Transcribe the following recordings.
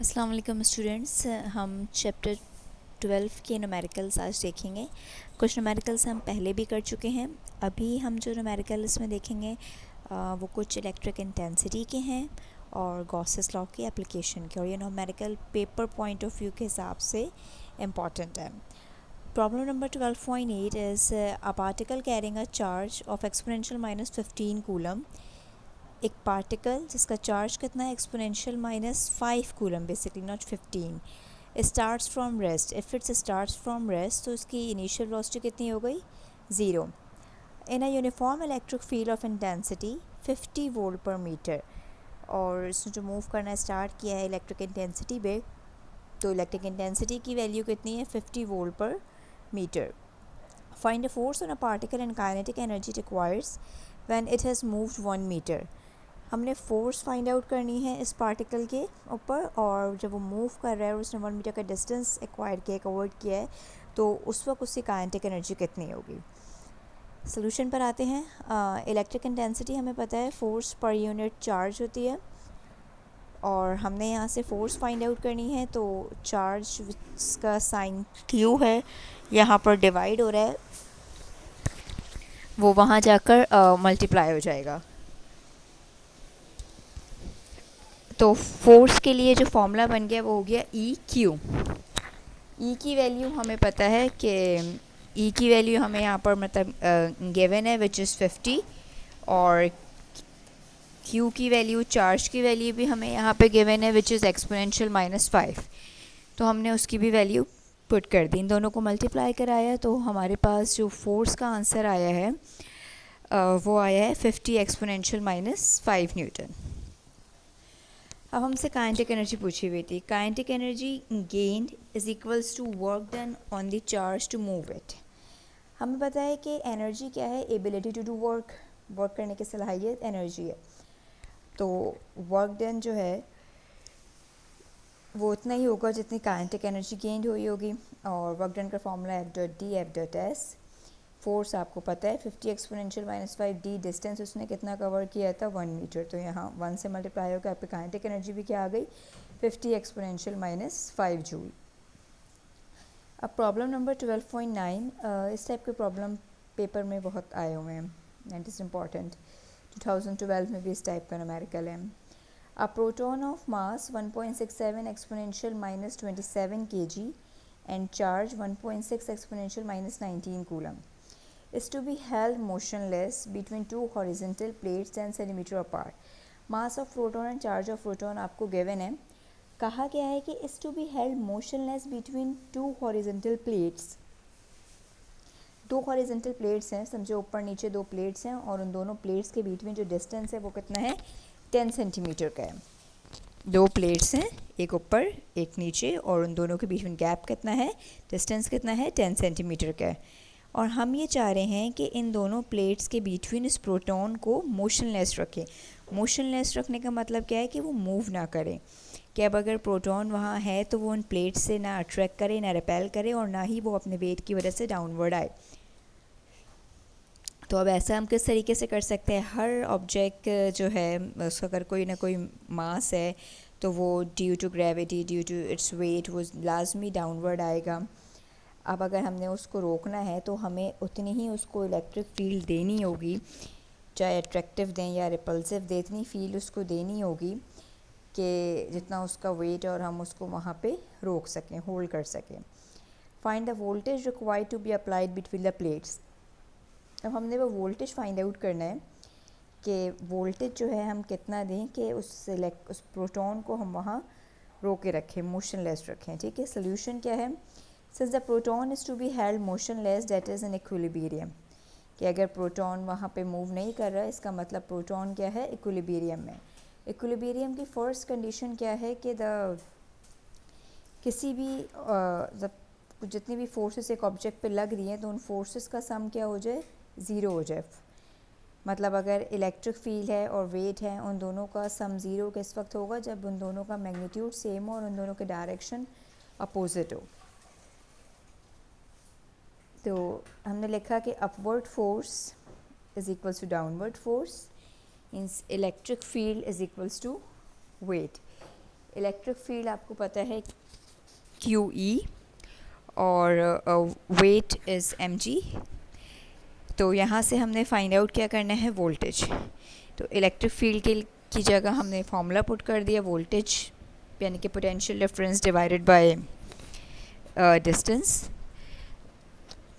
अस्सलाम वालेकुम स्टूडेंट्स। हम चैप्टर 12 के न्यूमेरिकल्स आज देखेंगे। कुछ न्यूमेरिकल्स हम पहले भी कर चुके हैं। अभी हम जो न्यूमेरिकल इसमें देखेंगे वो कुछ इलेक्ट्रिक इंटेंसिटी के हैं और गॉसेस लॉ की एप्लीकेशन के, और ये numerical paper point of view के हिसाब से इम्पॉर्टेंट है। Problem number 12.8 is a particle carrying a charge of exponential -15 coulomb. एक पार्टिकल जिसका चार्ज कितना है, exponential -5 coulomb, basically not 15, starts from rest. If it's starts from rest तो इसकी इनिशियल वेलोसिटी कितनी हो गई, 0। In a uniform electric field of intensity 50 volt पर मीटर। और इसने जो मूव करना स्टार्ट किया है इलेक्ट्रिक इंटेंसिटी पे, तो इलेक्ट्रिक इंटेंसिटी की वैल्यू कितनी है, 50 वोल्ट पर metre. Find a force on a particle and kinetic energy requires when it has moved 1 metre. हमने फोर्स फाइंड आउट करनी है इस पार्टिकल के ऊपर, और जब वो मूव कर रहा है और उसने 1 मीटर का डिस्टेंस एक्वायर किया है, कवर्ड किया है, तो उस वक्त उसकी काइनेटिक एनर्जी कितनी होगी। सोल्यूशन पर आते हैं। इलेक्ट्रिक इंटेंसिटी हमें पता है फोर्स पर यूनिट चार्ज होती है, और हमने यहाँ से फोर्स फाइंड आउट करनी है। तो चार्ज का साइन क्यू है, यहाँ पर डिवाइड हो रहा है, वो वहाँ जाकर मल्टीप्लाई हो जाएगा। तो फोर्स के लिए जो फॉर्मूला बन गया वो हो गया ई क्यू। ई की वैल्यू हमें पता है कि ई की वैल्यू हमें यहाँ पर मतलब गिवन है विच इज़ 50, और क्यू की वैल्यू, चार्ज की वैल्यू भी हमें यहाँ पे गिवन है विच इज़ एक्सपोनेंशियल -5। तो हमने उसकी भी वैल्यू पुट कर दी, इन दोनों को मल्टीप्लाई कराया, तो हमारे पास जो फोर्स का आंसर आया है वो आया है 50 एक्सपोनेंशियल -5 न्यूटन। अब हमसे काइनेटिक एनर्जी पूछी हुई थी। Kinetic energy gained is equals to work done on the charge to move it. हमें पता है कि एनर्जी क्या है, ability to do work, work करने की सलाहियत एनर्जी है। तो वर्क डन जो है वो उतना ही होगा जितनी काइनेटिक एनर्जी गेन्ड हुई होगी, और वर्क डन का फॉर्मूला F.D F.S। फोर्स आपको पता है 50 एक्सपोनेंशियल -5 डी, डिस्टेंस उसने कितना कवर किया था, 1 मीटर, तो यहाँ 1 से मल्टीप्लाई होकर आपकी काइनेटिक एनर्जी भी क्या आ गई, 50 एक्सपोनेंशियल -5 जूल। अब प्रॉब्लम नंबर 12.9, इस टाइप के प्रॉब्लम पेपर में बहुत आए हुए हैं, एंड इज़ इम्पॉर्टेंट। 2012 में भी इस टाइप का न्यूमेरिकल है। A proton of mass 1.67 exponential -27 kg and charge 1.6 exponential -19 coulomb is to be held motionless between two horizontal plates 10 cm apart. Mass of proton and charge of proton आपको given है। कहा गया है कि is to be held motionless between two horizontal plates। दो horizontal plates हैं, समझो ऊपर नीचे दो प्लेट्स हैं, और उन दोनों प्लेट्स के बीच में जो डिस्टेंस है वो कितना है, 10 सेंटीमीटर का है। दो प्लेट्स हैं, एक ऊपर एक नीचे, और उन दोनों के बीच में गैप कितना है, डिस्टेंस कितना है, 10 सेंटीमीटर का है। और हम ये चाह रहे हैं कि इन दोनों प्लेट्स के बीचवीन इस प्रोटॉन को मोशनलेस रखें। मोशनलेस रखने का मतलब क्या है कि वो मूव ना करें, कि अब अगर प्रोटॉन वहाँ है तो वो उन प्लेट्स से ना अट्रैक्ट करे, ना रिपेल करे, और ना ही वो अपने वेट की वजह से डाउनवर्ड आए। तो अब ऐसा हम किस तरीके से कर सकते हैं, हर ऑब्जेक्ट जो है उसका अगर कोई ना कोई मास है तो वो due to gravity, due to its weight, वो लाजमी डाउनवर्ड आएगा। अब अगर हमने उसको रोकना है तो हमें उतनी ही उसको इलेक्ट्रिक फील्ड देनी होगी, चाहे अट्रैक्टिव दें या रिपल्सिव दें, इतनी फील्ड उसको देनी होगी कि जितना उसका वेट, और हम उसको वहाँ पे रोक सकें, होल्ड कर सकें। Find the voltage required to be applied between the plates. अब हमने वो वोल्टेज फाइंड आउट करना है कि वोल्टेज जो है हम कितना दें कि उस प्रोटॉन को हम वहाँ रोके रखें, मोशनलेस रखें। ठीक है, सोल्यूशन क्या है, since the proton is to be held motionless that is an equilibrium, कि अगर प्रोटॉन वहाँ पे मूव नहीं कर रहा है, इसका मतलब प्रोटॉन क्या है, इक्विलिब्रियम में। इक्विलिब्रियम की फर्स्ट कंडीशन क्या है कि किसी भी जब जितनी भी फोर्सेस एक ऑब्जेक्ट पे लग रही हैं तो उन फोर्सेस का सम क्या हो जाए, ज़ीरो हो जाए। मतलब अगर इलेक्ट्रिक फील्ड है और वेट है, उन दोनों का सम ज़ीरो किस वक्त होगा, जब उन दोनों का मैग्नीट्यूड सेम हो और उन दोनों के डायरेक्शन अपोजिट हो। तो हमने लिखा कि upward force is equals to downward force, means electric field is equals to weight. Electric field आपको पता है QE और वेट इज़ mg। तो यहाँ से हमने फाइंड आउट क्या करना है, वोल्टेज। तो इलेक्ट्रिक फील्ड की जगह हमने फार्मूला पुट कर दिया, वोल्टेज यानी कि potential difference divided by distance.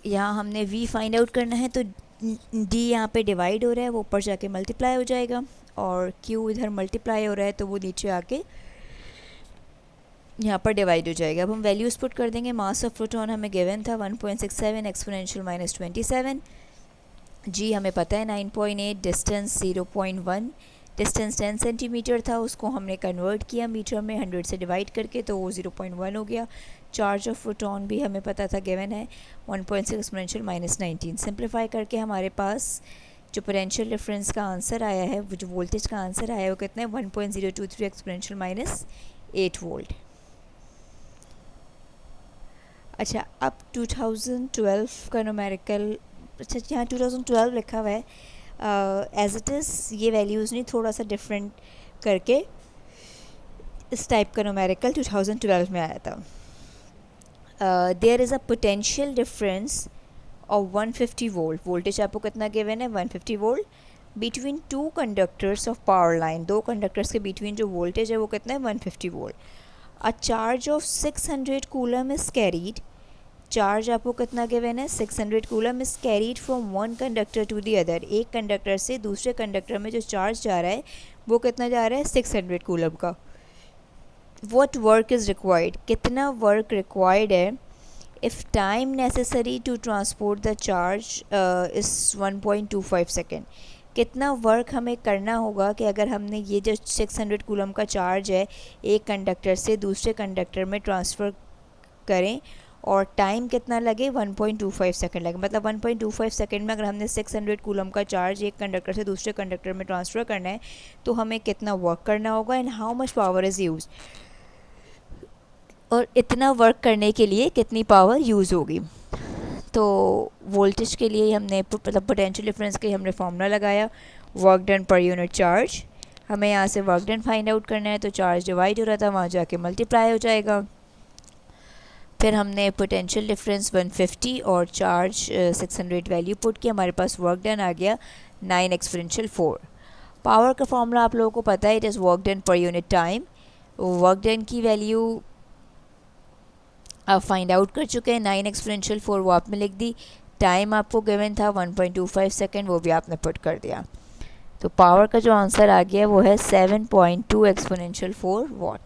यहाँ हमने V फाइंड आउट करना है, तो D यहाँ पे डिवाइड हो रहा है, वो ऊपर जाके मल्टीप्लाई हो जाएगा, और Q इधर मल्टीप्लाई हो रहा है तो वो नीचे आके यहाँ पर डिवाइड हो जाएगा। अब हम वैल्यूज़ पुट कर देंगे। मास ऑफ प्रोटॉन हमें गिवन था 1.67 एक्सपोनेंशियल माइनस 27, G हमें पता है 9.8, डिस्टेंस 0.1, डिस्टेंस 10 सेंटीमीटर था, उसको हमने कन्वर्ट किया मीटर में 100 से डिवाइड करके, तो वो 0.1 हो गया। चार्ज ऑफ प्रोटॉन भी हमें पता था गिवन है 1.6 एक्सपोनेंशियल माइनस 19। सिंप्लीफाई करके हमारे पास जो पोटेंशियल डिफरेंस का आंसर आया है, वो जो वोल्टेज का आंसर आया है वो कितना है, 1.023 एक्सपोनेंशियल माइनस 8 वोल्ट। अच्छा, अब 2012 का न्यूमेरिकल, अच्छा यहाँ 2012 लिखा हुआ है, एज इट इज़ ये वैल्यूज़ नहीं, थोड़ा सा डिफरेंट करके इस टाइप का न्यूमेरिकल 2012 में आया था। There is a potential difference of 150 volt, voltage आपको कितना गिवन है 150 volt, between two conductors of power line, दो कंडक्टर्स के बिटवीन जो वोल्टेज है वो कितना है 150 volt. A charge of 600 coulomb is carried, charge आपको कितना गिवन है 600 coulomb is carried from one conductor to the other, एक कंडक्टर से दूसरे कंडक्टर में जो चार्ज जा रहा है वो कितना जा रहा है 600 कूलम का। व्हाट वर्क इज़ रिक्वायर्ड, कितना वर्क रिक्वायर्ड है, if time necessary to transport the charge is 1.25 second, कितना वर्क हमें करना होगा कि अगर हमने ये जो 600 कूलम का चार्ज है एक कंडक्टर से दूसरे कंडक्टर में ट्रांसफ़र करें, और टाइम कितना लगे 1.25 सेकेंड लगे। मतलब 1.25 सेकेंड में अगर हमने 600 कूलम का चार्ज एक कंडक्टर से दूसरे कंडक्टर में ट्रांसफ़र करना है तो हमें कितना वर्क करना होगा, and how much power is use, और इतना वर्क करने के लिए कितनी पावर यूज़ होगी। तो वोल्टेज के लिए हमने, मतलब पोटेंशियल डिफरेंस के लिए हमने फार्मूला लगाया, work done per unit charge. हमें यहाँ से वर्क डन फाइंड आउट करना है, तो चार्ज डिवाइड हो रहा था, वहाँ जाके मल्टीप्लाई हो जाएगा। फिर हमने पोटेंशियल डिफरेंस 150 और चार्ज 600 वैल्यू पुट की, हमारे पास वर्क डन आ गया 9 एक्सपोनेंशियल 4। पावर का फॉर्मूला आप लोगों को पता है, it is work done per unit time. Work done की वैल्यू आप फाइंड आउट कर चुके हैं 9 एक्सपोनेंशियल 4, वो आपने लिख दी। टाइम आपको गिवन था 1.25 सेकेंड, वो भी आपने पुट कर दिया। तो पावर का जो आंसर आ गया वो है 7.2 एक्सपोनेंशियल 4 वॉट।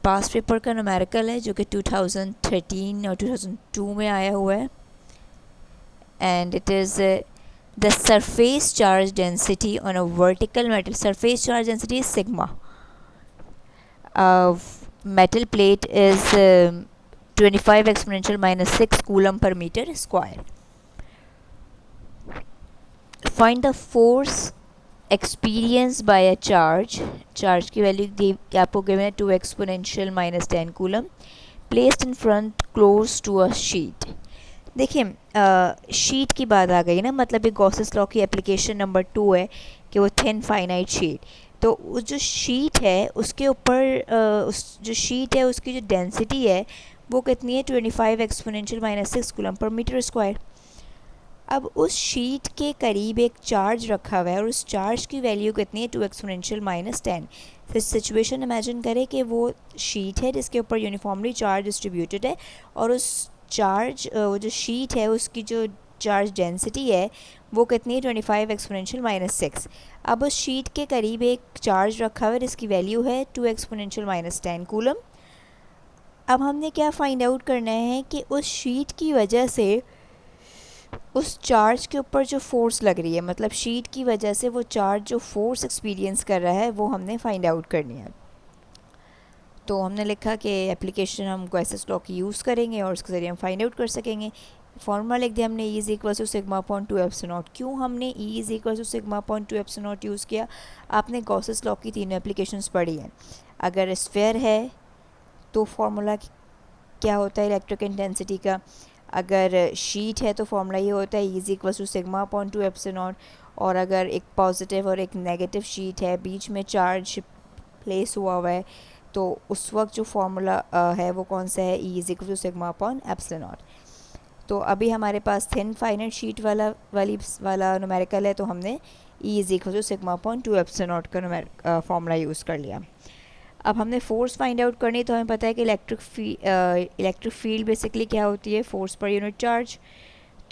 पास्ट पेपर का न्यूमेरिकल है जो कि 2013 और 2002 में आया हुआ है, and it is the surface charge density on a vertical metal, surface charge density is sigma, metal plate is 25 exponential minus 6 coulomb per meter square. Find the force experienced by a charge, charge की value आपको given है 2 exponential minus 10 coulomb placed in front close to a sheet। देखिए sheet की बात आ गई ना, मतलब ये गॉसेस लॉ की एप्लीकेशन नंबर 2 है कि वो थिन फाइनाइट शीट, तो उस जो शीट है उसके ऊपर उस जो शीट है उसकी जो डेंसिटी है वो कितनी है 25 एक्सपोनेंशियल माइनस 6 कूलम पर मीटर स्क्वायर। अब उस शीट के करीब एक चार्ज रखा हुआ है और उस चार्ज की वैल्यू कितनी है 2 एक्सपोनेंशियल माइनस 10। फिर सिचुएशन इमेजिन करें कि वो शीट है जिसके ऊपर यूनिफॉर्मली चार्ज डिस्ट्रीब्यूटेड है, और उस चार्ज वो जो शीट है उसकी जो चार्ज डेंसिटी है वो कितनी है 25 एक्सपोनेंशियल माइनस 6। अब उस शीट के करीब एक चार्ज रखा हुआ है जिसकी वैल्यू है 2 एक्सपोनेंशियल माइनस 10 कूलम। अब हमने क्या फाइंड आउट करना है कि उस शीट की वजह से उस चार्ज के ऊपर जो फोर्स लग रही है, मतलब शीट की वजह से वो चार्ज जो फोर्स एक्सपीरियंस कर रहा है वो हमने फाइंड आउट करनी है। तो हमने लिखा कि एप्लीकेशन हम गॉसेस लॉ की यूज़ करेंगे और उसके ज़रिए हम फाइंड आउट कर सकेंगे। फॉर्मूला लिख दिया हमने, E is equal to sigma upon 2 epsilon naught. क्यों हमने E is equal to sigma upon 2 epsilon naught use किया? आपने गॉसेस लॉ की तीनों एप्लीकेशंस पढ़ी हैं। अगर स्फीयर है तो फार्मूला क्या होता है इलेक्ट्रिक इंटेंसिटी का, अगर शीट है तो फार्मूला ये होता है E is equal to sigma upon 2 epsilon naught, और अगर एक पॉजिटिव और एक नेगेटिव शीट है, बीच में चार्ज प्लेस हुआ है, तो उस वक्त जो फार्मूला है वो कौन सा है, E is equal to sigma upon epsilon naught. तो अभी हमारे पास थिन फाइनाइट शीट वाला न्यूमेरिकल है, तो हमने E is equal to sigma upon 2 epsilon naught का फार्मूला यूज़ कर लिया। अब हमने फोर्स फाइंड आउट करनी, तो हमें पता है कि इलेक्ट्रिक फील्ड बेसिकली क्या होती है, फोर्स पर यूनिट चार्ज।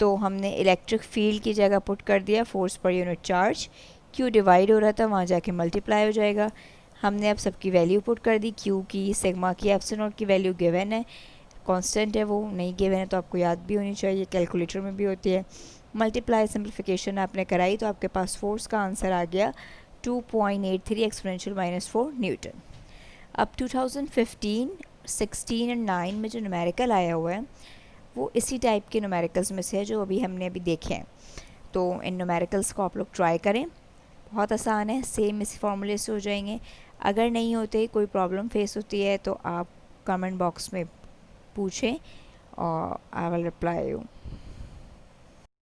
तो हमने इलेक्ट्रिक फील्ड की जगह पुट कर दिया force per unit charge, Q divide हो रहा था वहाँ जाके मल्टीप्लाई हो जाएगा। हमने अब सबकी वैल्यू पुट कर दी, क्यू की, सिग्मा की, एप्सिलॉन नॉट की वैल्यू गिवन है, कांस्टेंट है वो नहीं गिवन है, तो आपको याद भी होनी चाहिए, कैलकुलेटर में भी होती है। मल्टीप्लाई सिंप्लीफिकेशन आपने कराई तो आपके पास फोर्स का आंसर आ गया 2.83 एक्सपोनेंशियल -4 न्यूटन। अब 2015, 16 और 9 में जो न्यूमेरिकल आया हुआ है वो इसी टाइप के न्यूमेरिकल्स में से है जो अभी देखे हैं। तो इन न्यूमेरिकल्स को आप लोग ट्राई करें, बहुत आसान है, सेम इसी फार्मूले से हो जाएंगे। अगर नहीं होते, कोई प्रॉब्लम फेस होती है, तो आप कमेंट बॉक्स में पूछें और आई विल रिप्लाई यू।